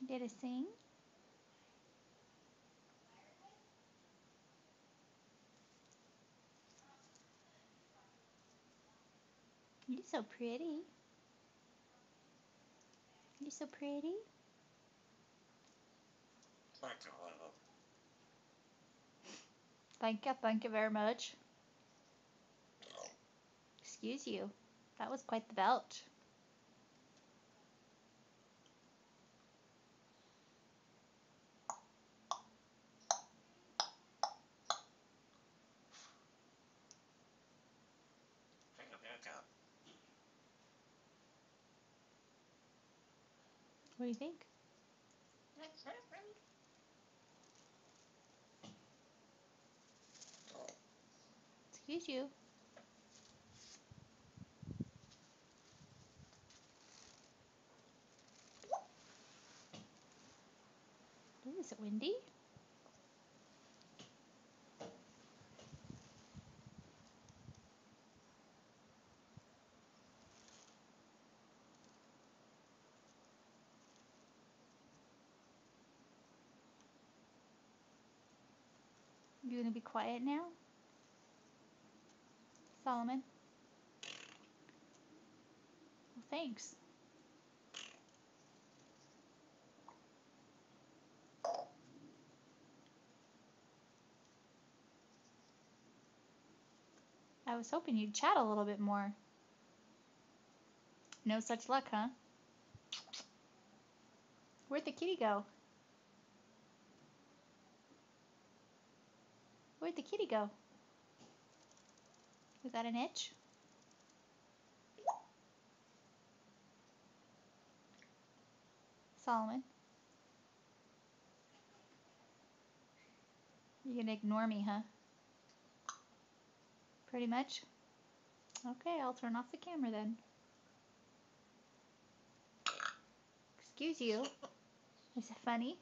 Did it sing? You're so pretty. You're so pretty. Thank you very much. Excuse you. That was quite the belch. What do you think? Excuse you. Ooh, is it windy? You gonna be quiet now? Solomon? Well, thanks. I was hoping you'd chat a little bit more. No such luck, huh? Where'd the kitty go? Where'd the kitty go? We got an itch? Solomon? You're gonna ignore me, huh? Pretty much? Okay, I'll turn off the camera then. Excuse you. Is it funny?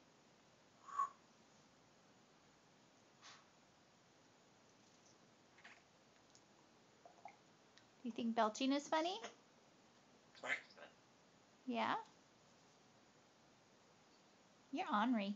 Do you think belching is funny? Yeah? You're ornery.